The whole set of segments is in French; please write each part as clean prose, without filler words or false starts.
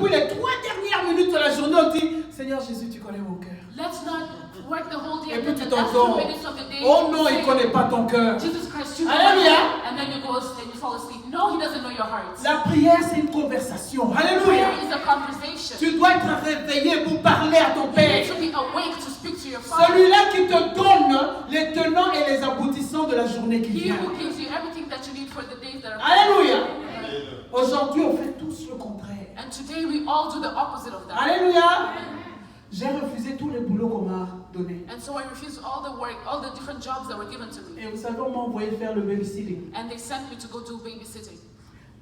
depuis les 3 dernières minutes de la journée, on dit, Seigneur Jésus, tu connais mon cœur. Let's not work the whole day. Et puis tu and the last 2 t'endors. minutes of the day. Oh non, il ne connaît pas ton cœur. Jesus Christ, you Alléluia. and then you go and you fall asleep. No, he doesn't know your heart. La prière, c'est une conversation. Alléluia. Prayer is a conversation. Tu dois être réveillé pour parler à ton You Père. need to be awake to speak to your Father. Celui-là qui te donne les tenants et les aboutissants de la journée qui He vient. who gives you everything that you need for the days that are Alléluia. Aujourd'hui, on fait tous le contraire. And today we all do the opposite of that. Alléluia. J'ai refusé tous les boulots qu'on m'a donnés. And so I refused all the work, all the different jobs that were given to me. Et vous savez, on m'a envoyé faire le babysitting. And they sent me to go do babysitting.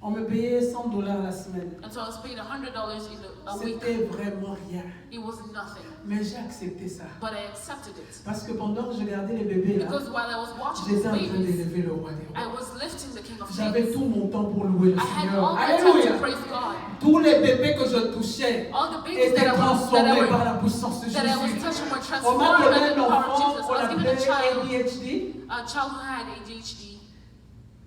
On me payait $100 la semaine. And so I was paid $100 in a week. C'était vraiment rien. It was nothing. Mais j'ai accepté ça. But I accepted it. Parce que pendant que je regardais les bébés là, Because while I was watching j'étais the en train babies, d'élever le roi des I rois. was lifting the King of J'avais Kings. tout mon temps pour louer le I had Seigneur. all my time to Alléluia. praise God. Tous les bébés que je touchais All the babies étaient that transformés par la puissance de I was Jésus. touching were On m'a transformed by donné the un power of enfant Jesus. qu'on I was given appelait ADHD. a child who had ADHD.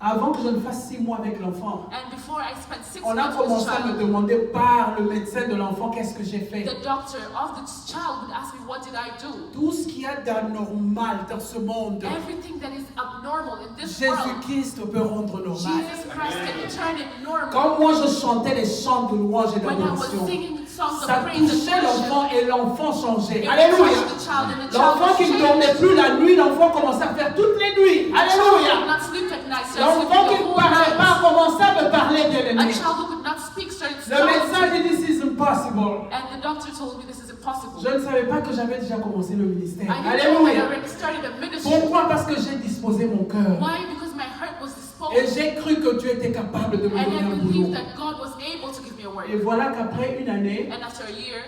Avant que je ne fasse 6 mois avec l'enfant, And before I spent 6 on a months with commencé this à me child, demander par le médecin de l'enfant qu'est-ce que j'ai fait. the doctor of the child would ask me, what did I do? Tout ce qu'il y a d'anormal dans ce monde, Everything that is abnormal in this world, Jésus-Christ peut rendre normal. Jesus Christ can turn it normal. Quand moi je chantais les chants de louange et When I was d'adoration, singing songs ça of praise and touchait l'enfant worship, et l'enfant changeait. it Alléluia. touched the child and the child L'enfant was qui ne changed. dormait plus la nuit, l'enfant commençait à faire toutes les nuits. A child who could Alléluia. not sleep at night, started L'enfant sleeping qui the ne whole parlait night. pas commençait à me parler, bien A aimé. child who could not speak started Le médecin talking. dit this is impossible. And the doctor told me this is impossible. Je ne savais pas que j'avais déjà commencé le ministère. I didn't know I Alléluia. already started a ministry. Pourquoi? Parce que j'ai disposé mon cœur. Why? Because my heart was Et disposed. j'ai cru que Dieu était capable de me And donner I un boulot. believed that God was able to give me a Et word. voilà qu'après une année, And after a year,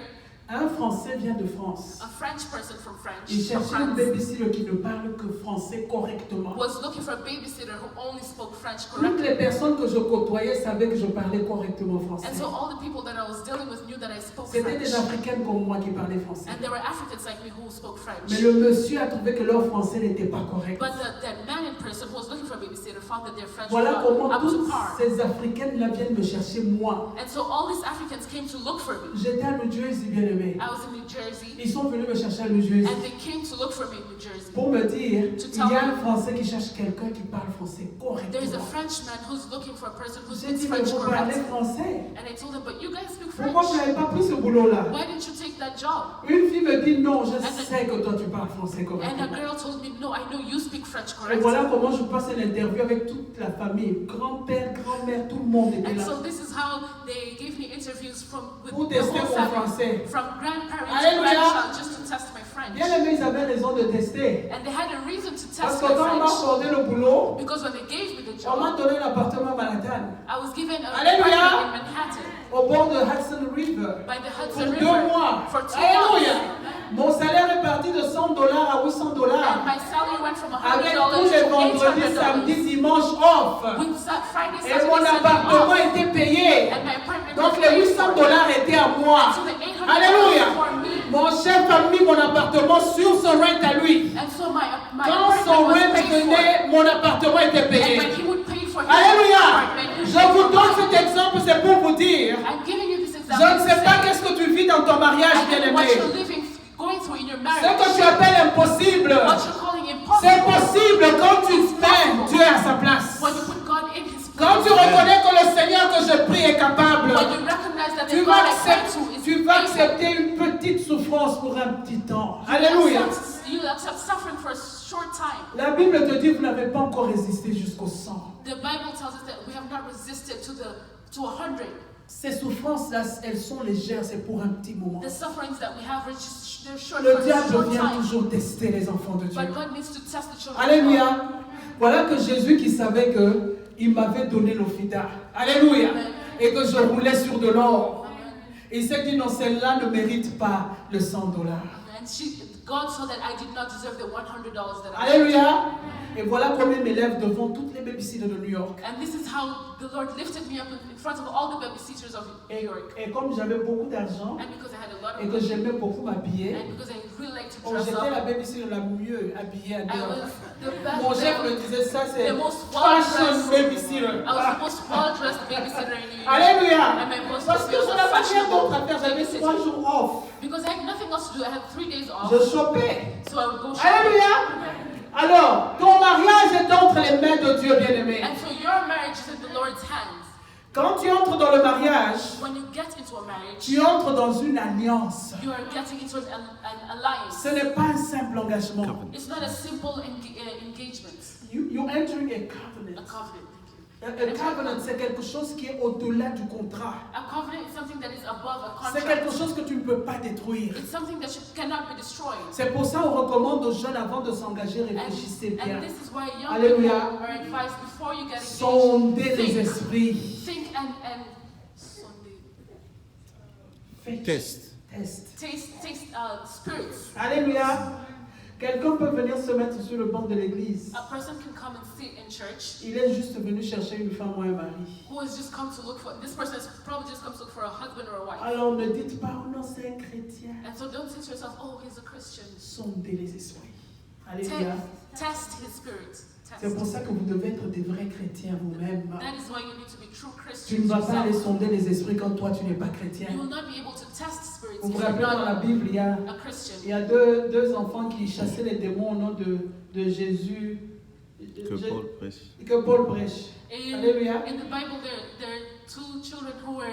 un Français vient de France. a French person from Il from cherchait un France babysitter qui ne parle que français correctement. was looking for a babysitter who only spoke French Toutes correctly. les personnes que je côtoyais savaient que je parlais correctement français. And so all the people that I was dealing with knew that I spoke C'était French. des Africaines comme moi qui parlaient français. And there were Africans like me who spoke French. Mais le monsieur a trouvé que leur français n'était pas correct. But that man in person who was looking for a babysitter found that their French Voilà was comment not up to toutes par. ces Africaines-là viennent me chercher moi. And so all these Africans came to look for me. J'étais à New Jersey, bien aimé. I was in New Jersey, Ils sont venus me chercher à New Jersey and they came to look for me in New Jersey. pour me dire To il tell y a un me- Français qui cherche quelqu'un qui parle français There is a correctement. Frenchman who's looking for a person who J'ai speaks dit, mais French vous parlez correctly. français. And I told them, but you guys speak Pourquoi vous French. n'avez pas pris ce boulot-là? Why didn't you take that job? Une fille me dit, non, je And- sais que toi tu parles français And a correctement. girl told me, no, I know you speak French Et correctly. voilà comment je passais l'interview avec toute la famille. Grand-père, grand-mère, tout le monde était And là. so this is how they gave me interviews with Pour the tester whole mon family, français. from grandparents to Alléluia. grandchild, just to test my French. Bien aimé, ils avaient raison de tester. And they had a reason to Parce test que my quand on m'a French. accordé le boulot, Because when they gave me the on m'a job, donné l'appartement à Manhattan, I was given an Alléluia. apartment in Manhattan au bord de Hudson River. by the Pour Hudson 2 River mois. for 2 Alléluia. months. Mon salaire est parti de $100 à $800. And my salary went from Avec $100 tous les to vendredis, $800. samedis, dimanches off. With Friday, Et Saturday, mon Sunday appartement off. était payé. And my apartment Donc was les paid for. $800 étaient à moi. So the $800 Alléluia. for me. Mon chef a mis mon appartement sur son rent à lui. And so my Quand son apartment was rent paid for. venait, mon appartement était And payé. when he would pay for his Alléluia. apartment, Je vous donne cet exemple, c'est pour vous dire. I'm giving you this Je example. ne sais pas qu'est-ce que tu vis dans ton mariage, bien what aimé. you're living, going through in your Ce marriage. que tu appelles impossible, What you're calling c'est impossible. possible quand tu mets Dieu à sa place. When you put God in His Quand place. tu reconnais que le Seigneur que je prie est capable, When you recognize that the tu God vas I pray accepter, to is tu vas able. accepter une petite souffrance pour un petit temps. You Alléluia. You accept suffering for a short time. La Bible te dit que vous n'avez pas encore résisté jusqu'au 100. The Bible tells us that we have not resisted to 100. Ces souffrances-là, elles sont légères, c'est pour un petit moment. The sufferings that we have, they're short Le for a diable short vient time. toujours tester les enfants de Dieu. But God needs to test the children. Alléluia. Voilà que Jésus qui savait que il m'avait donné l'ophida. Alléluia. Et que je roulais sur de l'or. Il s'est dit non, celle-là ne mérite pas le $100. And God saw that I did not deserve the $100 that I Alléluia. Et voilà comment il m'élève devant toutes les babysitters de New York. And this is how the Lord lifted me up in front of all the babysitters of New York. Et comme j'avais beaucoup d'argent And because I had a lot et of que money, j'aimais beaucoup m'habiller, and because I really like to oh, dress j'étais la up, babysitter la mieux habillée à New I York. was the best. Mon chef me disait ça, c'est the most fashion well-dressed. babysitter. I was the most well-dressed babysitter in New York. Alléluia. And my most Parce que je n'avais rien 3 jours off. Because I had nothing else to do. I had 3 days off. Je chopais. So I would go shopping. Alléluia. Alors, ton mariage est entre les mains de Dieu, bien-aimé. And so your marriage is in the Lord's hands. Quand tu entres dans le mariage, When you get into a marriage, tu entres dans une alliance. you are getting into an alliance. Ce n'est pas un simple engagement. It's not a simple engagement. You entering a A covenant. covenant. A covenant, c'est quelque chose qui est au-delà du contrat. A covenant is something that is above a C'est quelque contract. chose que tu ne peux pas détruire. It's something that cannot be destroyed. C'est pour ça qu'on recommande aux jeunes avant de s'engager, réfléchissez bien. And this is why young Alléluia. people are advised before you get engaged. Sondez les esprits. Think and sondez. Faites. Test. Taste spirits. Alléluia. Quelqu'un peut venir se mettre sur le banc de l'église. A person can come and sit in church Il est juste venu chercher une femme ou un mari. who has just come to look for, this person has probably just come to look for a husband or a wife. Alors ne dites pas, oh non, c'est un chrétien. And so don't say to yourself, oh, he's a Christian. Sondez les esprits. Alléluia. Test his spirit. C'est pour Test. ça que vous devez être des vrais chrétiens vous-même. That is why you need to be true Tu Christians ne vas pas aller yourself. sonder les esprits quand toi tu n'es pas chrétien. You will not be able to test spirits Vous if vous you're rappelez dans la not Bible, il y a a Christian. deux enfants qui chassaient les démons au nom de Jésus. Que Paul prêche. prêche. Alléluia. In the Bible, there are two children who were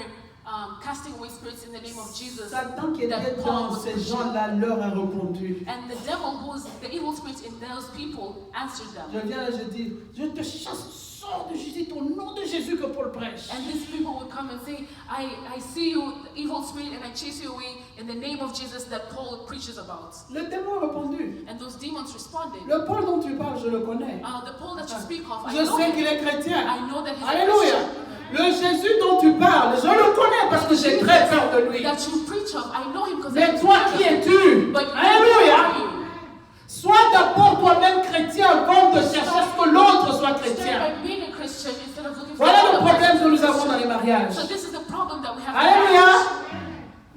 casting away spirits in the name of Jesus. Satan qui était dans ces gens-là leur a répondu. And the devil, who was the evil spirit in those people, answered Je them. viens là, je dis, je te chasse, sors de Jésus, au nom de Jésus que Paul prêche. And these people would come and say, I see you, the evil spirit, and I chase you away in the name of Jesus that Paul preaches about. Le démon a répondu. And those demons responded. Le Paul dont tu parles, je le connais. The Paul that you speak of, I Je know sais him. qu'il est chrétien. I know that he's a Alléluia. Christian. Le Jésus dont tu parles, je le connais parce que j'ai très peur de lui. That you preach of, I know him because Mais toi, qui es-tu? But Alléluia. Sois d'abord toi-même chrétien avant de chercher à ce que l'autre soit chrétien. By being a Christian instead of looking for Voilà le another problème person. que nous avons dans les mariages. So this is the problem that we have. Alléluia.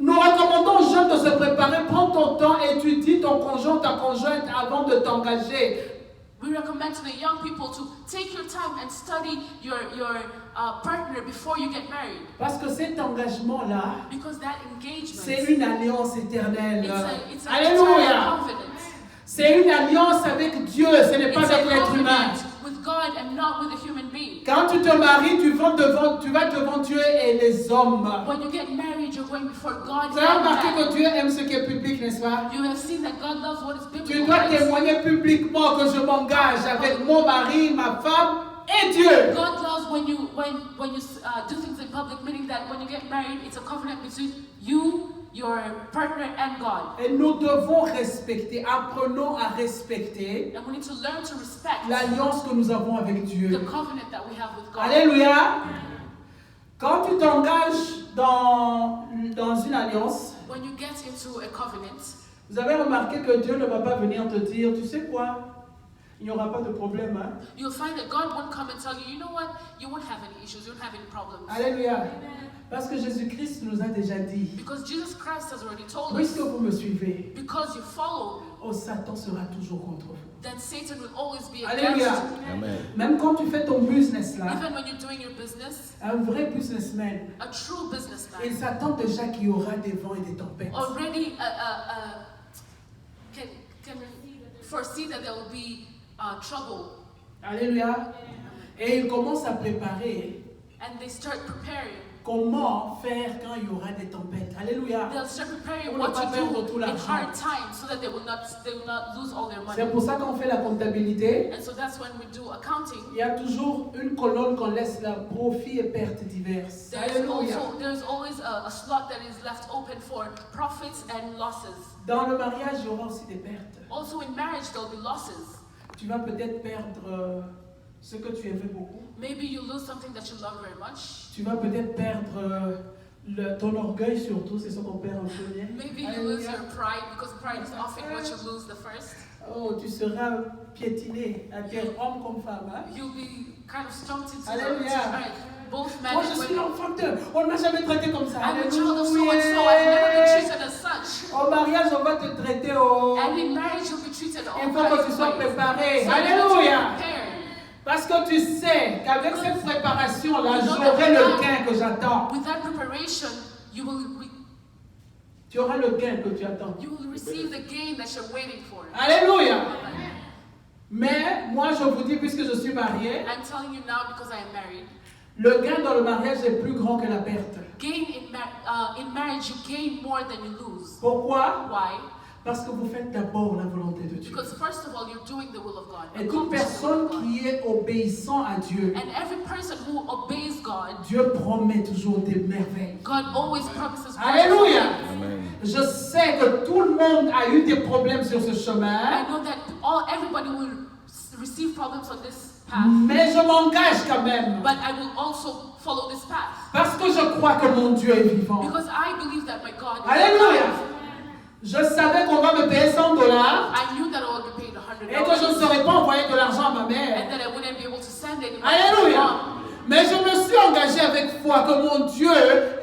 Nous recommandons aux jeunes de se préparer. Prends ton temps, étudie ton conjoint, ta conjointe avant de t'engager. We recommend to the young people to take your time and study your partner before you get married. Parce que cet engagement-là, Because that engagement, c'est une alliance éternelle. it's an Alléluia. eternal covenant. C'est une alliance avec Dieu, ce n'est pas It's a avec l'être humain. covenant with God and not with a human being. Quand tu te maries, tu vas devant Dieu et les hommes. When you get married, you're going before God. Vous avez and remarqué man. que Dieu aime ce qui est public, n'est-ce pas? You have seen that God loves what is Tu biblical. dois right? témoigner publiquement que je m'engage avec mon mari, ma femme et Dieu. God loves when you do things in public, meaning that when you get married, it's a covenant between you, your partner, and God. Et nous devons respecter, apprenons à respecter And we need to learn to respect l'alliance que nous avons avec Dieu. the covenant that we have with God. Alléluia. Quand tu t'engages dans une alliance, When you get into a covenant, vous avez remarqué que Dieu ne va pas venir te dire, tu sais quoi, il n'y aura pas de problème. Hein? you'll find that God won't come and tell you, you know what, you won't have any issues, you won't have any problems. Alléluia. Parce que Jésus-Christ nous a déjà dit, Because Jesus Christ has already told us, puisque vous me suivez, because you follow, oh, Satan sera toujours contre vous. then Satan will always be Alléluia. against you. Amen. Même quand tu fais ton business là, Even when you're doing your business, un vrai businessman, a true il businessman s'attend déjà qu'il y aura des vents et des tempêtes. already can foresee that there will be trouble, Alléluia. Et il commence à préparer and they start preparing. comment faire quand il y aura des tempêtes. Alléluia. They'll start preparing Pour ne what pas to perdre do tout in l'argent. hard times so that they will not lose all their C'est money. pour ça qu'on fait la comptabilité. And so that's when we do accounting. Il y a toujours une colonne qu'on laisse là, profit et pertes diverses. Alléluia. There's always a slot that is left open for profits and losses. Dans le mariage, il y aura aussi des pertes. Also in marriage there'll be losses. Tu vas peut-être perdre ce que tu aimais beaucoup. Maybe you lose something that you love very much. Tu vas peut-être perdre ton orgueil surtout, c'est ce qu'on perd en premier. Maybe you lose your pride, because pride is often what you lose the first. Oh, tu seras piétiné à terre, homme comme femme. Hein? You'll be kind of stumped into Alléluia. right. Both men Moi, and je suis women. l'enfant de... On ne m'a jamais traité comme ça. I'm a child of so and so. I've never been treated as such. Au mariage, on va te traiter au... And in marriage, you'll be treated all Il faut que tu kinds sois of ways. préparé. So you need to be Alléluia. prepared. Parce que tu sais qu'avec cette préparation-là, j'aurai le gain que j'attends. With that preparation, you will Tu auras le gain que tu attends. You will receive the gain that you're waiting for. Alléluia. Mais moi je vous dis, puisque je suis mariée, I'm telling you now because I am married. le gain dans le mariage est plus grand que la perte. Gain in marriage, you gain more than you lose. Pourquoi? Why? Parce que vous faites d'abord la volonté de Dieu. Because first of all, you're doing the will of God. Et toute personne qui est obéissant à Dieu, And every person who obeys God, Dieu promet toujours des merveilles. God always promises. Alléluia. Amen. Je sais que tout le monde a eu des problèmes sur ce chemin, I know that everybody will receive problems on this path, mais je m'engage quand même. but I will also follow this path Parce que je crois que mon Dieu est vivant. because I believe that my God is Alléluia. alive. Je savais qu'on va me payer $100 I knew that I would be paid $100 et que je ne saurais pas envoyer de l'argent à ma mère. and that I wouldn't be able to send any money to my Alléluia. mom. Mais je me suis engagée avec foi que mon Dieu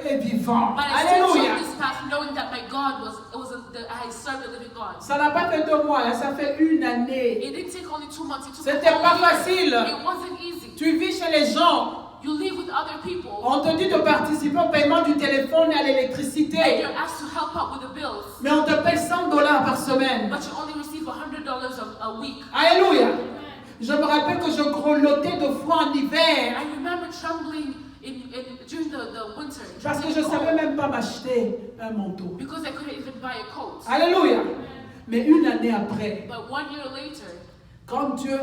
est vivant. But I still Alléluia. chose this path knowing that my God I served a living God. Ça n'a pas fait 2 mois, hein, ça fait 1 année. It didn't take only 2 months. It took C'était a whole pas year. facile. It wasn't easy. Tu vis chez les gens. You live with other people. On te dit de participer au paiement du téléphone et à And l'électricité. you're asked to help out with the bills. Mais on te paye $100 par semaine. But you only receive $100 a week. Alléluia. Je me rappelle que je grelottais de froid en hiver. I remember trembling during the winter. Parce que je ne savais même pas m'acheter un manteau. Because I couldn't even buy a coat. Alléluia. Mais 1 année après, But 1 year later, quand Dieu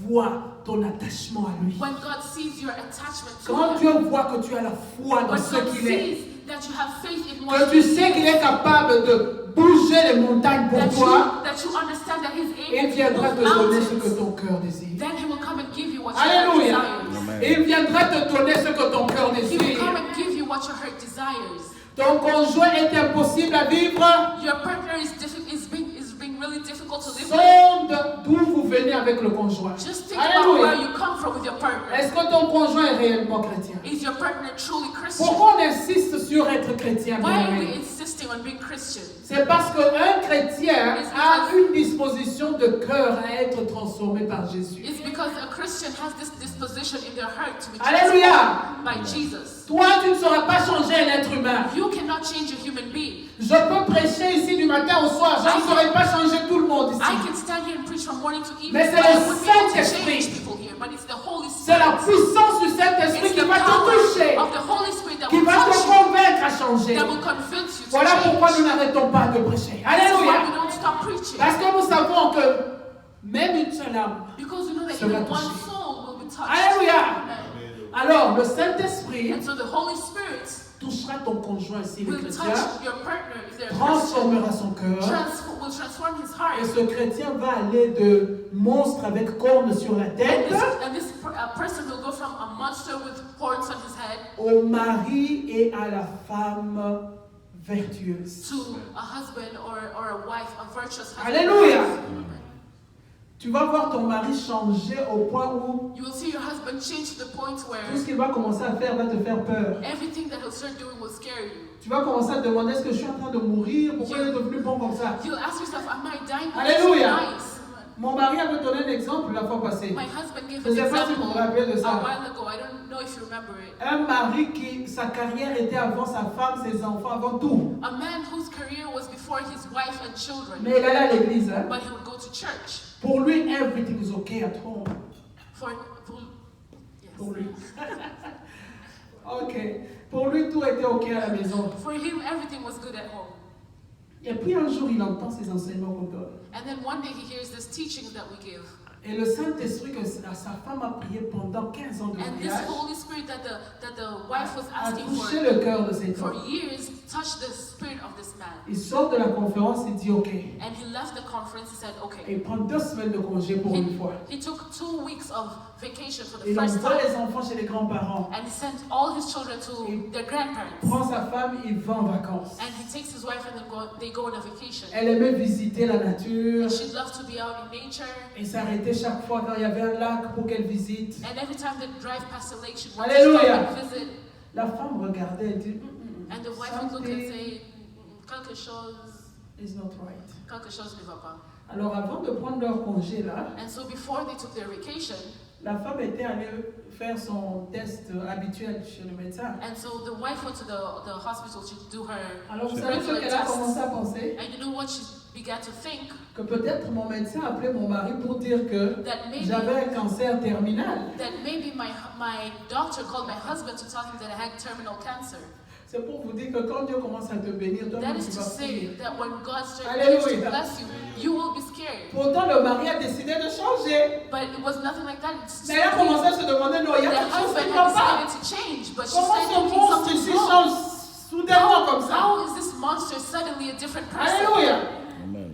voit ton attachement à lui, when God sees your attachment to quand Him, Dieu voit que tu as la foi dans when ce God qu'il est, sees that you have faith in what que tu He sais qu'il is, est capable de bouger les montagnes pour toi, that you understand that He's il able to viendra te move donner ce que mountains, ton cœur désire. then He will come and give you what your Alléluia. heart desires. Amen. Il viendra te donner ce que ton cœur He will désire. come and give you what your heart desires. Ton conjoint est impossible à vivre. Your partner is being really difficult to live with. Sonde d'où vous venez avec le conjoint. Just think about where Alléluia. you come from with your partner. Est-ce que ton conjoint est réellement chrétien? Is your partner truly Christian? Pourquoi on insiste sur être chrétien? Why are we bien-aimé? insisting on being Christian? C'est parce qu'un chrétien a une disposition de cœur à être transformé par Jésus. It's because a Christian has this disposition in their heart to be Alléluia. transformed by Jesus. Toi, tu ne sauras pas changer un être humain. You cannot change a human being. Je peux prêcher ici du matin au soir. Je ne saurais pas changer tout le monde ici. I can stand here and preach from morning to evening, Mais c'est but I le wouldn't be able to Saint-Esprit. change people here. But it's the Holy C'est la Spirit. puissance du Saint-Esprit It's qui the va te power toucher, of the Holy Spirit that qui will va te touch you, convaincre à changer. that will convince you to Voilà pourquoi nous change. n'arrêtons pas de prêcher. This is why we Alléluia. don't stop preaching. Parce que nous savons que même une seule âme. Because we know that Sera even one touché. soul will be touched. Alléluia. Amen. Alors, le Saint-Esprit And so the Holy Spirit touchera ton conjoint s'il est will chrétien, touch your partner if they're a Christian, transformera son cœur, will transform his heart. et ce chrétien va aller de monstre avec cornes sur la tête And this person will go from a monster with horns on his head au mari et à la femme vertueuse. to a husband or a wife, a virtuous husband. Alléluia. Tu vas voir ton mari changer au point où You will see your husband change to the point where tout ce qu'il va commencer à faire va te faire peur. everything that he'll start doing will scare you. Tu vas commencer à te demander, est-ce que je suis en train de mourir? Pourquoi il est devenu bon comme ça? You'll ask yourself, am I dying? Alléluia. Nice. Mon mari avait donné un exemple la fois passée. My husband gave Je ne an sais pas si vous example vous rappelez de a ça. while ago. I don't know if you remember it. Un mari qui, sa carrière était avant sa femme, ses enfants, avant tout. A man whose career was before his wife and children, Mais il allait à l'église. Hein? but he would go to church. Pour lui, everything is okay at home. For Pour yes. lui. Ok. Pour lui, tout était ok à la maison. For him, everything was good at home. Et puis un jour, il entend ces enseignements qu'on donne. And then one day he hears this teaching that we give. Et le Saint-Esprit, que sa femme a prié pendant 15 ans de And this mariage, Holy Spirit that the wife was a asking touché for le cœur de cet for homme. years touched the spirit of this man. Il sort de la conférence, il dit ok. And he left the conference, he said, Et okay. il prend 2 semaines de congé pour une fois. He took 2 weeks of vacation for the Il first envoie time. les enfants chez les grands-parents. And he sent all his children to their grandparents. Prend sa femme, il va en vacances. And he takes his wife and then they go on a vacation. Elle aimait visiter la nature And she loved to be out in nature. et s'arrêtait chaque fois quand il y avait un lac pour qu'elle visite. And every time they drive past the lake, she'd want Alléluia. to stop and visit. La femme regardait et dit, And the wife would look and something say, quelque chose is not right. ne va pas. Alors avant de prendre leur congé là, And so before they took their vacation, La femme était allée faire son test habituel chez le médecin. And so the wife went to the hospital to do her Alors vous savez ce qu'elle a commencé à penser? And you know what she began to think? Que peut-être mon médecin a appelé mon mari pour dire que j'avais un cancer terminal. That maybe my doctor called my husband to tell him that I had terminal cancer. C'est pour vous dire que quand Dieu commence à te bénir, toi That tu is to vas say prier. that when God starts to bless you, you will be scared. Pourtant le mari a décidé de changer. But it was nothing like that. Mais elle a commencé à se demander, non, il y a quelque chose qui ne va pas. To change, but she Comment said, ce monstre ici change soudainement comme ça? How is this monster suddenly a different person? Alléluia. Amen.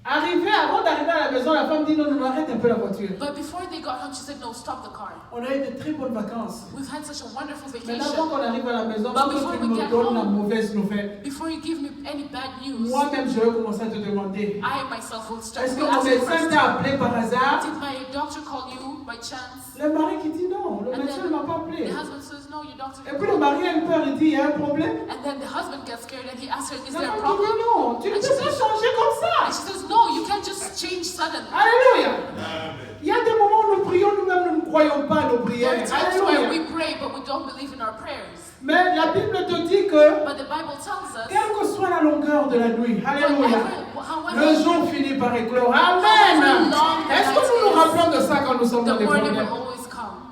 Avant d'arriver à la maison, la femme dit non, non, arrête un peu la voiture. But before they got home, she said, no, stop the car. On a eu de très bonnes vacances. We've had such a wonderful Maintenant, vacation. quand on arrive à la maison, But tu before we me get donnes la home, mauvaise nouvelle. Before you give me any bad news, Moi-même, je vais commencer à te demander. I myself will start Est-ce to que mon ask the médecin question, t'a appelé par hasard? did my doctor call you by chance? Le mari qui dit non, le And médecin ne then m'a pas appelé. the husband says, no, your doctor Et didn't puis le call mari a eu peur, il dit, il y a un problème. you. And then the husband gets scared and he asks her, is La there a femme problem? dit non, tu ne peux pas changer comme And ça. she says, no, you can't just change suddenly. Alléluia. Il y a des moments où nous prions, nous-mêmes nous ne croyons pas à nos There prières. are times where Alléluia. we pray, but we don't believe in our prayers. Mais la Bible te dit que, But the Bible tells us, quelle que soit la longueur de la nuit, Alléluia, le however, jour finit par éclore. Amen. Est-ce que nous nous rappelons de ça quand nous sommes dans the des morning problèmes? will always come.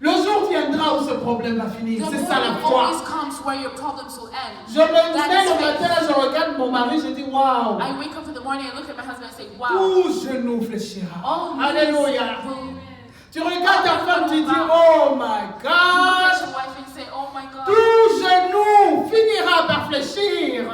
Le jour viendra où ce problème va finir. The C'est ça la morning foi. always comes where your problems will end. Je me That lève is le faith. matin, je regarde mon mari, je dis waouh. I wake up in the morning, I look at my husband and say, wow. Tout genou fléchira. All Alléluia. knees will. Tu regardes ta femme, tu dis oh my You look God. at your wife and say, oh my God. Tout genou finira par fléchir.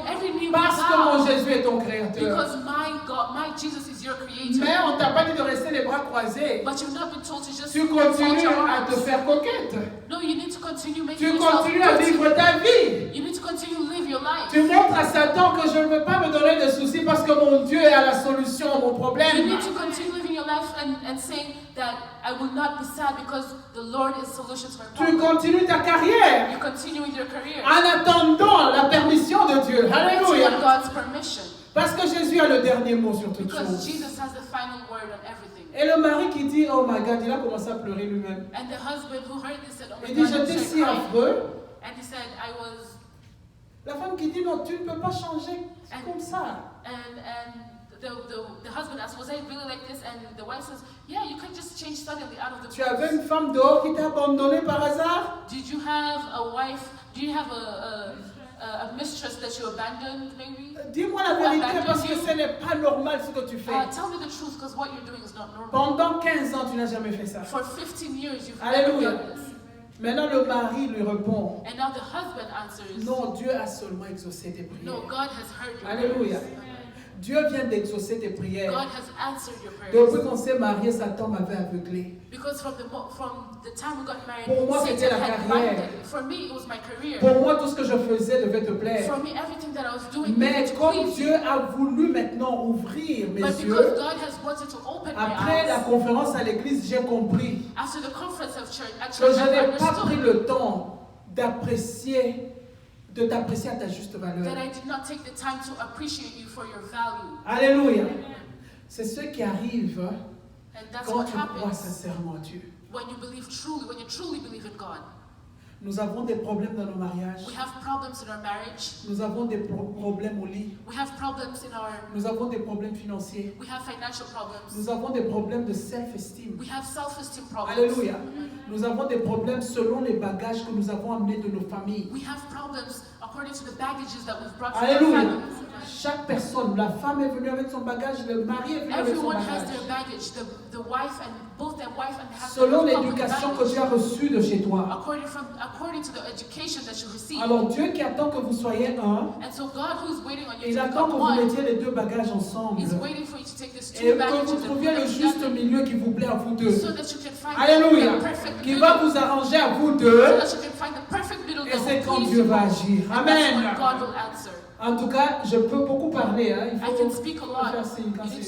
Every knee will Parce que mon bow. Jésus est ton créateur. Because my God, my Jesus is your creator. Mais on t'a pas dit de rester les bras croisés. But you've not been told to just Tu fold continues your à te arms. faire coquette. No, you need to continue making Tu yourself continues à pretty. vivre ta vie. You need to continue to live your life. Tu montres à Satan que je ne veux pas me donner de soucis parce que mon Dieu est à la solution à mon You problème. need to continue living your life and saying that I will not be sad because the Lord is solution to my Tu problem. continues ta carrière You continue with your career. en attendant la permission de Dieu. Waiting Alléluia. on God's permission. Parce que Jésus a le dernier mot sur toutes Because choses. Jesus has the final word on everything. Et le mari qui dit, oh my God, il a commencé à pleurer lui-même. And the husband who heard this said, oh my Il dit, God, he j'étais started si crying. affreux. And he said, I was, La femme qui dit, non, tu ne peux pas changer comme ça. and the husband asked, was I really like this? And the wife says, yeah, you can just change suddenly out of the Tu avais blue. une femme dehors qui t'a abandonné par hasard? Did you have a wife, do you have a mistress that you abandoned maybe? Dis-moi la vérité parce que ce n'est pas normal ce que tu fais. Tell me the truth because what you're doing is not normal. Pendant 15 ans, tu n'as jamais fait ça. For 15 years you've Alléluia. never done this. Maintenant, le mari lui répond, And now the husband answers, non, Dieu a seulement exaucé tes prières. no, God has heard your Alléluia. prayers. Dieu vient d'exaucer tes prières. God has answered your prayers. Depuis qu'on s'est marié, Satan m'avait aveuglé. Because from the time we got married, Pour moi, c'était Satan la had carrière. blinded me. For me, it was my career. Pour moi, tout ce que je faisais devait te plaire. For me, everything that I was doing Mais needed to comme please Dieu you. a voulu maintenant ouvrir mes But yeux, because God has wanted to open my après la eyes, conférence à l'église, j'ai compris after the conference of church, at que church, je I n'ai pas pris understood le temps de t'apprécier à ta juste valeur. that I did not take the time to appreciate you for your value. Alléluia. C'est ce qui arrive And that's quand what tu crois happens sincèrement en Dieu. when you truly believe in God. Nous avons des problèmes dans nos mariages. We have problems in our marriage. Nous avons des problèmes au lit. We have problems in our, Nous avons des problèmes financiers. we have financial problems. Nous avons des problèmes de self-esteem. We have self-esteem problems. Alléluia. Nous avons des problèmes selon les bagages que nous avons amenés de nos familles. We have problems according to the baggages that we've brought from our Alléluia. families. Chaque personne, la femme est venue avec son bagage, le mari est venu avec son Everyone has bagage. their baggage, the wife and both their wife and the husband. Selon come with l'éducation que baggage. tu as reçue de chez toi. According to the education that you receive. Alors Dieu qui attend que vous soyez un, And so God who is waiting on you il to attend que become vous one mettiez les deux bagages ensemble. is waiting for you to take these Et two que baggages vous and trouviez put le them juste together milieu qui vous plaît à vous deux. so that you can find Alléluia. the perfect Qui middle. va vous arranger à vous So deux. that you can find the perfect middle Et that c'est will quand please Dieu you. va agir. And that's when Amen. God will answer. En tout cas, je peux beaucoup parler. Hein. Il I faut can speak a lot. faire signe quand You need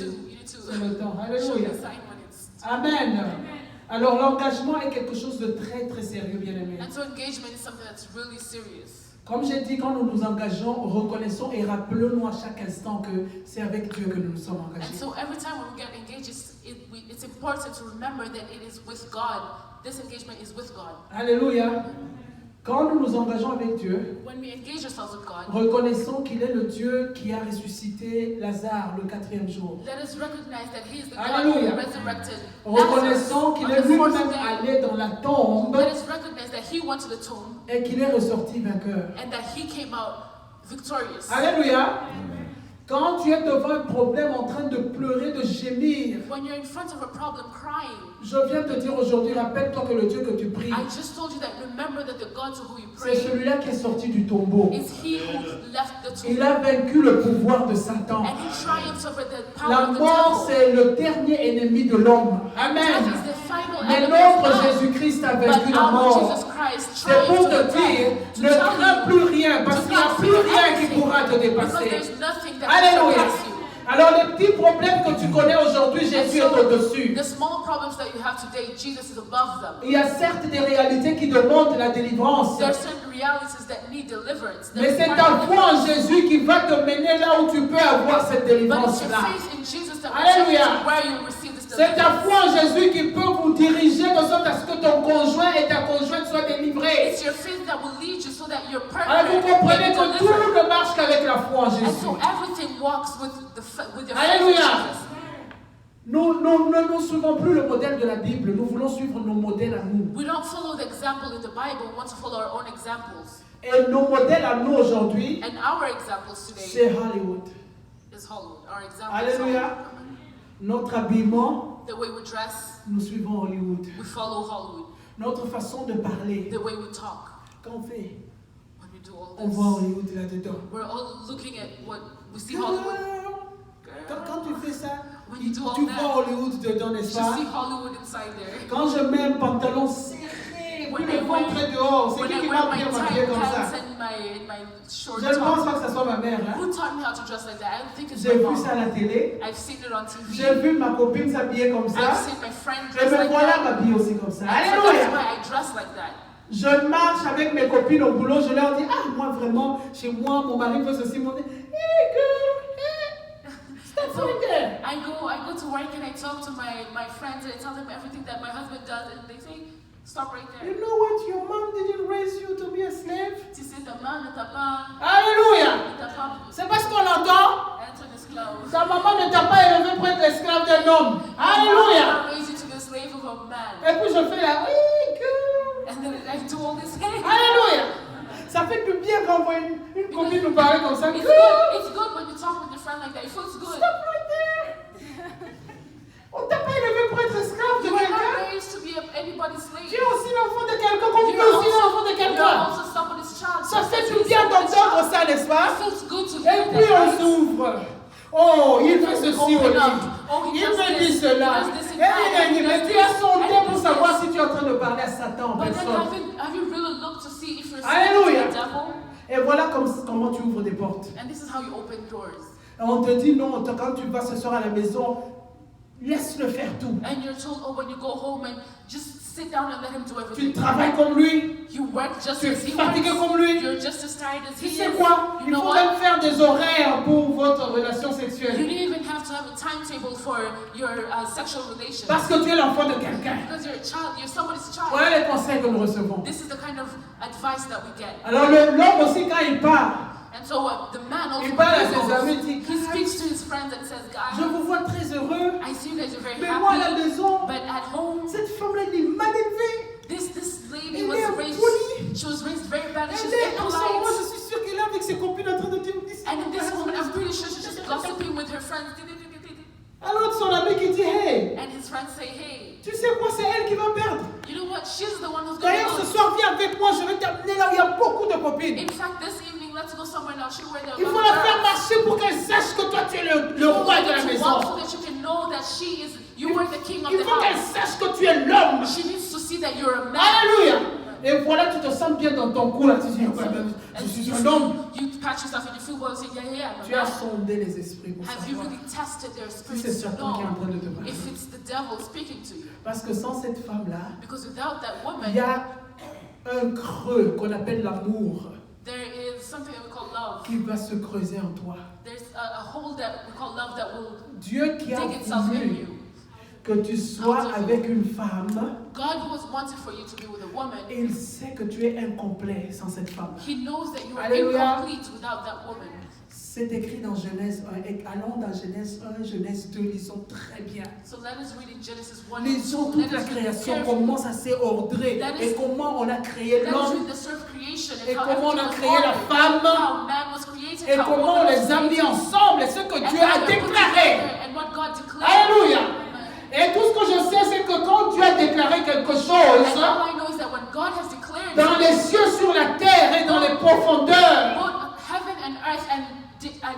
c'est to le temps. show Alléluia. the sign when it's. Amen. Alors l'engagement est quelque chose de très très sérieux, bien aimé. And so engagement is something that's really serious. Comme j'ai dit, quand nous nous engageons, reconnaissons et rappelons-nous à chaque instant que c'est avec Dieu que nous nous sommes And engagés. so every time when we get engaged, it's important to remember that it is with God. This engagement is with God. Alléluia. Quand nous nous engageons avec Dieu, When we engage ourselves with God, reconnaissons qu'il est le Dieu qui a ressuscité Lazare le 4e jour. let us recognize that He is the Alléluia. God who resurrected Reconnaissons Lazarus qu'il on est the fourth lui-même day. allé dans la tombe Let us recognize that He went to the tomb et qu'il est ressorti vainqueur. and that He came out victorious. Alléluia. Quand tu es devant un problème en train de pleurer, de gémir, When you're in front of a problem crying, je viens te dire aujourd'hui, rappelle-toi que le Dieu que tu pries, I just told you that remember that the God to who you c'est pray celui-là qui est sorti du tombeau. is He who left the tomb. Il a vaincu le pouvoir de Satan. And He triumphs over the power La of the mort, devil. c'est le dernier ennemi de l'homme. Death Amen. is the final Mais enemy of notre man. Jésus-Christ a But vaincu la our mort. Jesus Christ C'est pour triumphed te over dire, death. To ne tell crains you, plus rien, parce qu'il n'y a plus rien qui pourra te because dépasser. there's nothing that Alléluia. can surpass you. Alors les petits problèmes que tu connais aujourd'hui, Jésus est au-dessus. The small problems that you have today, Jesus is above them. Il y a certes des réalités qui demandent la délivrance. There are certain realities that need deliverance. Mais c'est ta foi en Jésus qui va te mener là où tu peux avoir cette But it's your délivrance-là. faith in Jesus that will take you Alléluia. to where you will receive this C'est ta deliverance. foi en Jésus qui peut vous diriger de sorte à ce que ton conjoint et ta conjointe soient délivrés. It's your faith that will lead you so that your Alors partner vous will comprenez be que tout delivered. ne marche qu'avec la foi en And Jésus. so everything walks with your faith in Alléluia. Jesus. Nous ne suivons plus le modèle de la Bible, nous voulons suivre nos modèles à nous. We don't follow the example in the Bible, we want to follow our own examples. Et nos modèles à nous aujourd'hui, And our examples today c'est Hollywood. is Hollywood. Our example Alléluia. is Hollywood. Notre habillement, The way we dress, nous suivons Hollywood. we follow Hollywood. Notre façon de parler, The way we talk, quand on fait, when we do all on voit this. Hollywood là-dedans. We're all looking at what we see Hollywood. Quand tu fais ça, When you do all tu that, vois Hollywood dedans, you n'est-ce should pas? see Hollywood inside there. Quand je mets un pantalon serré, puis When le I ventre wear- dehors, c'est When qui I qui wear m'a my bien tight habillé comme ça? pants and my short Je ne pense top. pas que ce soit ma mère. Hein? Who taught me how to dress like that? I don't think it's J'ai my vu ça à mom. la télé, I've seen it on TV. j'ai vu ma copine s'habiller comme I've ça, seen my friend et dress me like voilà that. m'habiller aussi comme ça. And so that's Alléluia! why I dress like that. Je marche avec mes copines au boulot, je leur dis, ah, moi vraiment, chez moi, mon mari fait ceci, mon dit, hey girl, hey, stop So right there. I go to work and I talk to my friends and I tell them everything that my husband does and they say, stop right there. You know what, your mom didn't raise you to be a slave. Tu sais, ta maman ne t'a pas, Alléluia! ne t'a pas C'est parce qu'on entend, être un esclave. ta maman ne t'a pas élevé pour être l'esclave d'un homme. Alléluia! Raise you to be a slave of a man. Et puis je fais la, hey girl. And then I do all this. Hey. Alléluia! Ça fait du bien quand on voit une copine nous parler comme ça. It's Girl, good. It's good when you talk with your friend like that. It feels good. stop right there. On t'a pas élevé pour être esclave de You are quelqu'un. not raised to be anybody's slave. Tu es aussi l'enfant de quelqu'un comme tu es You're aussi l'enfant de you're quelqu'un. also somebody's child. Ça fait du You're bien somebody's d'entendre child. ça, n'est-ce pas? It feels good to Et hear puis that, on right? s'ouvre. Oh, il fait ceci au Open up. lit. Oh, he Il does me dit this. cela. He does this and Et that. il He mais does tu as this. sondé And he pour does savoir this. si tu es en train de parler à Satan en But then personne. have you really looked to see if you're Alléluia. speaking to the devil? Et voilà comment tu ouvres des portes. And this is how you open doors. Et on te dit non, quand tu vas ce soir à la maison, laisse-le faire tout. And you're told, oh, when you go home and just sit down and let him do Tu everything. travailles comme lui, You work just tu es as he fatigué works. comme lui. You're just as tired as Tu he sais is. quoi? You Il know faut what? même faire des horaires pour votre relation You sexuelle. don't even have to have a timetable for your sexual relations. Parce que tu es l'enfant de quelqu'un. Because you're a child, you're somebody's child. Voilà les conseils que nous recevons. This is the kind of advice that we get. Alors l'homme aussi quand il part, And so the man also il parle à when he ses goes, amis, il dit, he speaks to his friends and says, je guys, vous vois très heureux, I see you guys are very mais moi à la happy, maison, but at home, cette femme-là, elle est mal élevée. this lady Elle was est raised, impolie. she was raised very bad and she's Elle est, en ce moment, impolite. je suis sûre qu'elle est avec ses copines en train de dire, And this woman, I'm pretty sure she's just gossiping with her friends. alors son ami qui dit, hey, And his friends say, hey, tu sais quoi, c'est elle qui va perdre. you know what? She's the one who's going D'ailleurs, to ce lose. soir, viens avec moi, je vais t'amener là où il y a beaucoup de copines. In fact, this evening, let's go somewhere now. She'll wear the Il faut la faire marcher pour qu'elle sache que toi, tu es le roi de la to maison. walk so that you can know that you are the king of Il the faut qu'elle house. sache que tu es l'homme. She needs to see that you're a man. Alléluia. Et voilà, tu te sens bien dans ton cou là. Tu dis, je suis un homme. You pat yourself and you feel well and say, yeah, I'm Tu a as man. sondé les esprits pour Have you savoir really tested their si spirits c'est to Satan qui est en know train de te parler. if it's the devil speaking to you? Parce que sans cette femme-là, Because without that il woman, y a un creux qu'on appelle l'amour there is something that we call love. qui va se creuser en toi. There's a hole that we call love that will Dieu qui a dig itself in voulu you. que tu sois avec une femme, God who was wanted for you to be with a woman, il sait que tu es incomplet sans cette femme. He knows that you are Alléluia. incomplete without that woman. C'est écrit dans Genèse 1. Et allons dans Genèse 1, Genèse 2, lisons très bien. So let us read in Genesis 1 and Lisons 2. toute la création, comment ça s'est ordré et comment on a créé Let us l'homme read the sort of creation et and how comment on a everything créé was la ordered, femme how man was created, et how comment on woman was les a mis created, ensemble et ce que and Dieu how a they were put déclaré. together and what God declared. Alléluia. Et tout ce que je sais, c'est que quand Dieu a déclaré quelque chose, And all I know is that when God has declared dans les cieux, sur la terre et dans les profondeurs, both heaven and earth and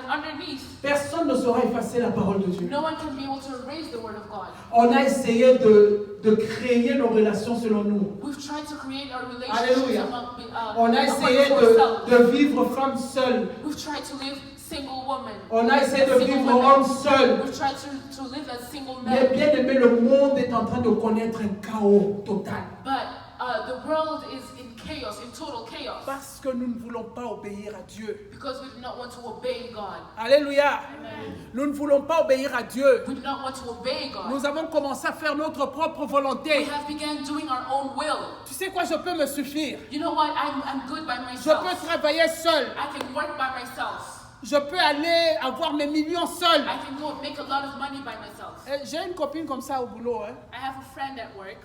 underneath, personne ne saura effacer la parole de Dieu. no one can be able to erase the word of God. On a essayé de créer nos relations selon nous. We've tried to create our Alléluia. relationships On a essayé de vivre femme seule. We've tried to live single woman. On a essayé de vivre homme seul. We've tried to live as single Mais men. bien aimé, le monde est en train de connaître un chaos total. But the world is in chaos, in total chaos. Parce que nous ne voulons pas obéir à Dieu. Because we do not want to obey God. Alléluia. Amen. Nous ne voulons pas obéir à Dieu. We do not want to obey God. Nous avons commencé à faire notre propre We volonté. have begun doing our own will. Tu sais quoi, je peux me suffire. You know what? I'm good by Je myself. peux travailler seul. I can work by myself. Je peux aller avoir mes millions seul. I can go make a lot of money by myself. J'ai une copine comme ça au boulot. Hein. I have a friend at work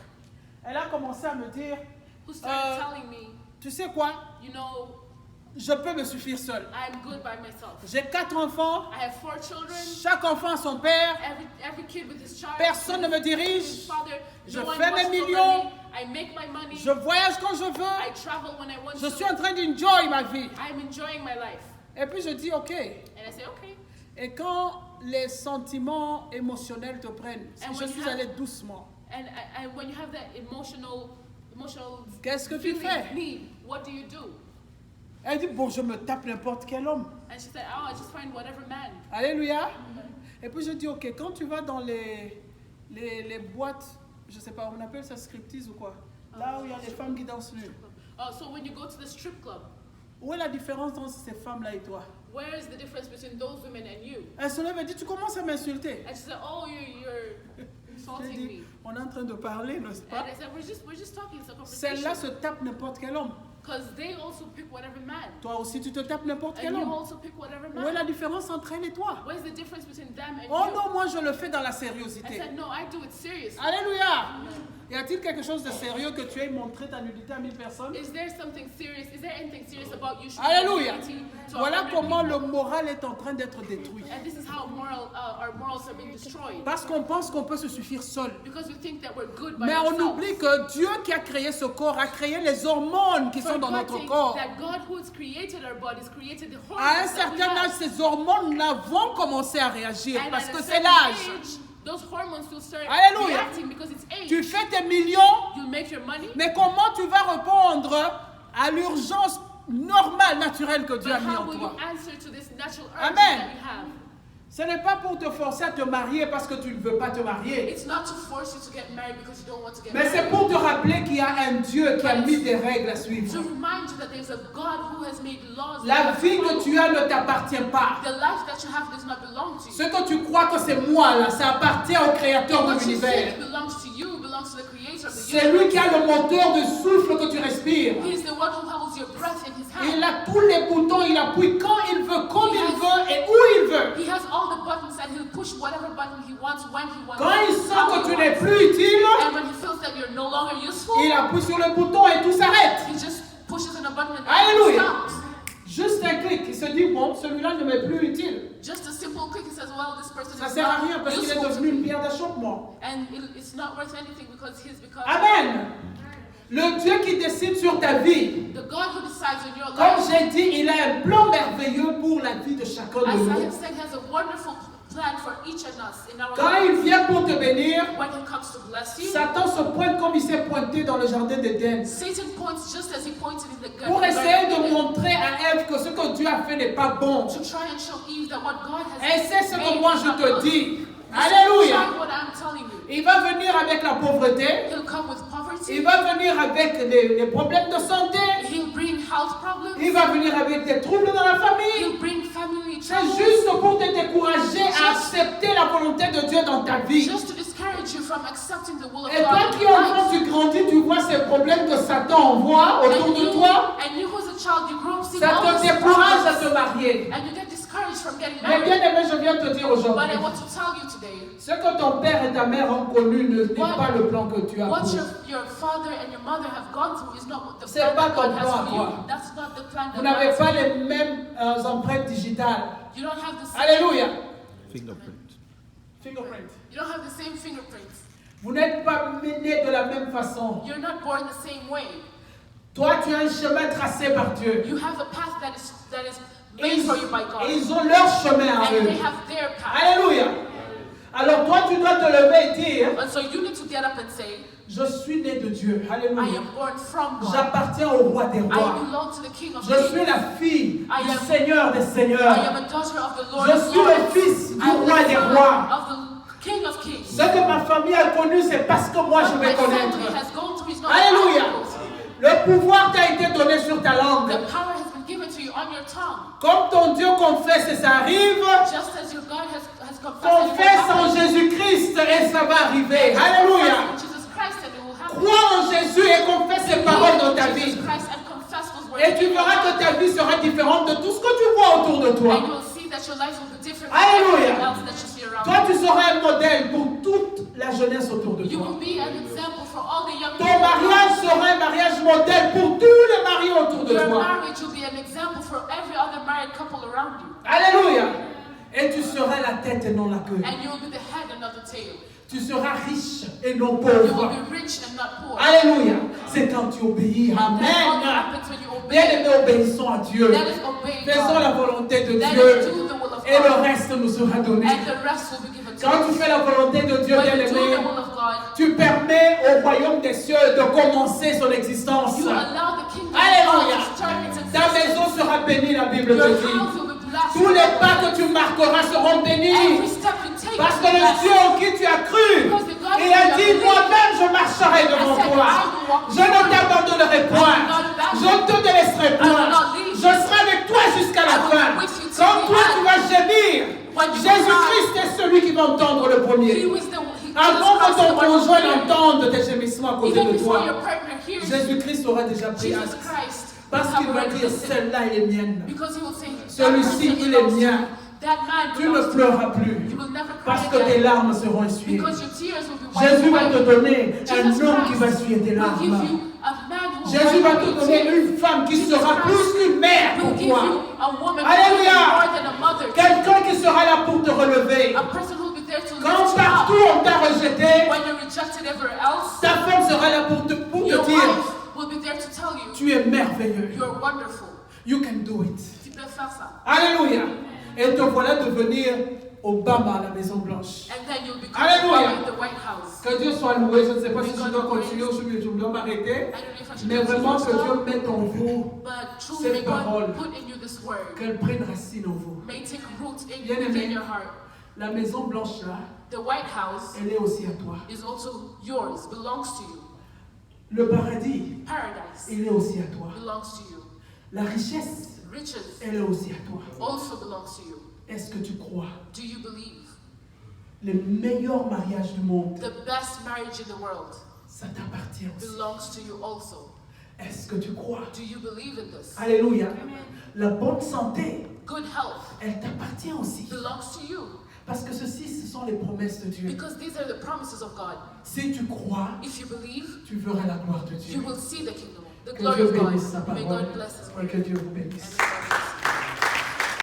Elle a commencé à me dire, who started telling me, tu sais quoi, you know, je peux me suffire seul. I'm good by myself. J'ai 4 enfants. I have 4 children. Chaque enfant a son père. Every kid with his child. Personne ne me dirige. His father. Je No one fais mes watches over millions. me. I make my money. Je voyage quand je I veux. travel when I want Je to. suis en train d'enjoy ma vie. I'm enjoying my life. Et puis je dis, ok. And I say, okay. Et quand les sentiments émotionnels te prennent, si And je when you suis have- allé doucement, And when you have that emotional qu'est-ce que tu feeling, fais? need, what do you do? Elle dit, bon, je me tape n'importe quel homme. And she said, oh, I just find whatever man. Alléluia. Et puis je dis, ok, quand tu vas dans les boîtes, je sais pas, on appelle ça striptease ou quoi? Là où il y a les femmes qui dansent nues. Oh, so when you go to the strip club, Où est la différence entre ces femmes-là et toi? where is the difference between those women and you? Elle se lève et dit, tu commences à m'insulter. And she said, oh, you're Je insulting dis, me. on est en train de parler, n'est-ce pas? And I said, we're just talking, it's a Celle-là conversation. se tape n'importe quel homme. Because they also pick whatever man. Toi aussi, tu te tapes n'importe And quel you homme. also pick whatever Où est la man. différence entre elle et toi? What is the difference between them and Oh you? non, moi je le fais dans la I sériosité. said, no, I do it seriously. Alléluia! Y a-t-il quelque chose de sérieux que tu aies montré ta nudité à 1000 personnes? Is there something serious? Is there anything serious about you showing Alléluia! unity to Voilà 100 comment people? le moral est en train d'être détruit. And this is how our morals are being destroyed. Parce qu'on pense qu'on peut se suffire seul. Because we think that we're good by Mais on ourselves. oublie que Dieu qui a créé ce corps a créé les hormones qui sont dans notre Forgetting corps. that God who has created our bodies created the À un hormones that we certain âge, have. ces hormones-là vont commencer à réagir And parce at a que c'est certain l'âge. age, those hormones will start Alléluia. reacting because it's age. Tu fais tes millions, You make your money, mais comment tu vas répondre à l'urgence normale, naturelle que Dieu but a mis how en will toi? you answer to this natural urge Amen. that you have? Ce n'est pas pour te forcer à te marier parce que tu ne veux pas te marier. It's not to force you to get married because you don't want to get Mais c'est married. pour te rappeler qu'il y a un Dieu qui a mis des règles à To suivre. remind you that there's a God who has made laws. La that vie you que follow. tu as ne t'appartient pas. The life that you have does not belong to Ce you. que tu crois que c'est moi là, ça appartient au Créateur de What you think l'univers. belongs to you belongs to the creator of the C'est lui universe. qui a le moteur de souffle que tu respires. He is the one who holds your breath in his hand. Il a tous les boutons, il appuie quand il veut, comme il veut et où il veut. He has all the buttons and he'll push whatever button he wants when he wants. Quand il how sent que he tu n'es wants. plus utile, And when he feels that you're no longer useful, il appuie sur le bouton et tout s'arrête. he just pushes on a button and Alléluia. everything stops. Juste un clic, il se dit bon, celui-là ne m'est plus utile. Just a simple click, he says, well, this person Ça is sert à rien not parce qu'il est useful to devenu une me. pierre d'achoppement. And it's not worth anything because he's become Amen. Le Dieu qui décide sur ta vie, the God who decides in your comme life. j'ai dit, il a un plan merveilleux pour la vie de chacun de As I nous. have said, he has a wonderful plan for each of us in our Quand life. il vient pour te bénir, When he comes to bless you, Satan se pointe comme il s'est pointé dans le jardin d'Éden Satan points just as he pointed in the pour garden essayer de of Eden, montrer à Ève que ce que Dieu a fait n'est pas bon. to try and show Eve that what God has Et c'est ce que made moi is je not te good. dis. Try Alléluia. what I'm telling you. Il va venir avec la pauvreté. He'll come with poverty. Il va venir avec des problèmes de santé. He'll bring health problems. Il va venir avec des troubles dans la famille. He'll bring family C'est troubles. juste pour te décourager à accepter la volonté de Dieu dans ta vie. Just to discourage discourage you from accepting the will of Et God. toi qui enfant, tu grandis, tu vois ces problèmes que Satan envoie autour de toi. And you who's a child, you grow up seeing Ça all te these décourage à problems, te marier. and you get discouraged from getting Mais married. bien aimé, je viens te dire But aujourd'hui, I want to tell you today, ce que ton père et ta mère ont connu n'est pas le plan que tu as what pour. your father and your mother have gone through is not what the C'est plan pas that God ton has plan à for toi. you. That's not the plan Vous that God n'avez has pas for you. les mêmes empreintes digitales. You don't have the same. Alléluia. Fingerprint. Fingerprint. You don't have the same fingerprints. Vous n'êtes pas nés de la même façon. You're not born the same way. Toi, tu as un chemin tracé par Dieu. You have a path that is Et made for you by God. ils ont leur chemin à And eux. they have their path. Alléluia. Alors toi, tu dois te lever et dire, And so you need to get up and say, je suis né de Dieu. I Alléluia. am born from God. J'appartiens au roi des I rois. belong to the King of Je suis Kings. la fille I du am- Seigneur des I seigneurs. am a daughter of the Lord Je of suis le Lords. fils du I am roi the des son rois. of the King of Kings. Ce que ma famille a connu, c'est parce que moi je What vais my connaître. family has gone through is not Alléluia. obstacles. Le pouvoir t'a été donné sur ta langue. The power has been given to you on your tongue. Comme ton Dieu confesse et ça arrive, Just as your God has confessed confesse en Jésus-Christ et ça va arriver. Alléluia. Jesus Christ and it will happen. Crois en Jésus et confesse ses paroles dans ta vie. Jesus Christ and confess those words. Et tu verras que ta vie sera différente de tout ce que tu vois autour de toi. And you will see that your life will be different from Alléluia. everything else that you see around Toi, tu seras un modèle pour toute la jeunesse autour de you. You toi. will be an example for all the young Ton people. mariage sera un mariage modèle pour tous les mariés autour de Your toi. marriage will be an example for every other married couple around you. Alléluia. Et tu seras la tête et non la queue. And you will be the head and not the tail. Tu seras riche et non You will pauvre. be rich and not poor. Alléluia. C'est quand tu obéis. That's all that Amen. happens when you obey. Bien-aimés, obéissons à Dieu. That is obeying Faisons God. la volonté de That Dieu. is do the will of Et le God. reste nous sera donné. And the rest will be given to Quand tu us. fais la volonté de Dieu, When you do bien-aimé, the will of God, tu permets au royaume des cieux de commencer son existence. you allow the kingdom Alléluia. of God to start its Ta existence. maison sera bénie, la Bible Your te dit. house will be blessed. Tous les pas que tu marqueras seront Every bénis. step you take Parce will que be le Dieu blessed. en qui tu as cru, Because the God il a who you dit, have moi-même je marcherai devant toi. Je ne t'abandonnerai point. Je ne te délaisserai point. Je serai avec toi jusqu'à la fin. Quand toi tu vas gémir, Jésus-Christ est celui qui va entendre le He premier. was the Avant que ton Jesus Christ conjoint the one who entende tes gémissements à côté even de before toi, your partner hears you, Jésus-Christ aura déjà pris Jesus acte. Christ Parce will qu'il have va already dire, listened. celle-là elle est mienne. Because he will say, Celui-ci, that person il est belongs to mien. you. That man Tu ne belongs to you. pleureras plus. You will never cry Parce que tes again. larmes seront essuyées. Because your tears will be wiped Jésus va away. te donner Jesus un homme qui va Christ essuyer tes will give larmes. you a man who will Jésus wipe va away te your donner tears. une femme qui Jesus sera Christ plus qu'une mère will pour give toi. you a woman Alléluia. who will be more than a mother. Quelqu'un qui sera là pour te relever. A person who will be there to Quand lift you partout up. on t'a rejeté, When you're rejected everywhere else, ta femme sera là pour te your dire, wife will be there to tell you, tu es merveilleux. you're wonderful. You can do it. Tu peux faire ça. Alléluia. Et te voilà devenir Obama à la Maison Blanche. And then you'll become Alléluia. in the White House. Que Dieu soit loué. Je ne sais pas si je dois continuer ou si je dois m'arrêter. I don't know if I should Mais continue vraiment this que Dieu now, mette en vous, but truly cette may God parole. put in you this word. qu'elle prenne racine en vous. May take root in Bien you, aimé. within your heart. La Maison Blanche là, The White House elle est aussi à toi. is also yours, belongs to you. Le paradis, Paradise il est aussi à toi. belongs to you. La richesse, Riches elle est aussi à toi. also belongs to you. Est-ce que tu crois? Do you believe? Le meilleur mariage du monde, The best marriage in the world ça t'appartient aussi. belongs to you also. Est-ce que tu crois? Do you believe in this? Alléluia. La bonne santé, Good health elle t'appartient aussi. belongs to you. Parce que ceci, ce sont les promesses de Dieu. Because these are the promises of God. Si tu crois, If you believe, tu verras la gloire de you Dieu. will see the kingdom, the Que glory Dieu of God. bénisse sa May parole God bless His et word. que Dieu vous bénisse. Amen.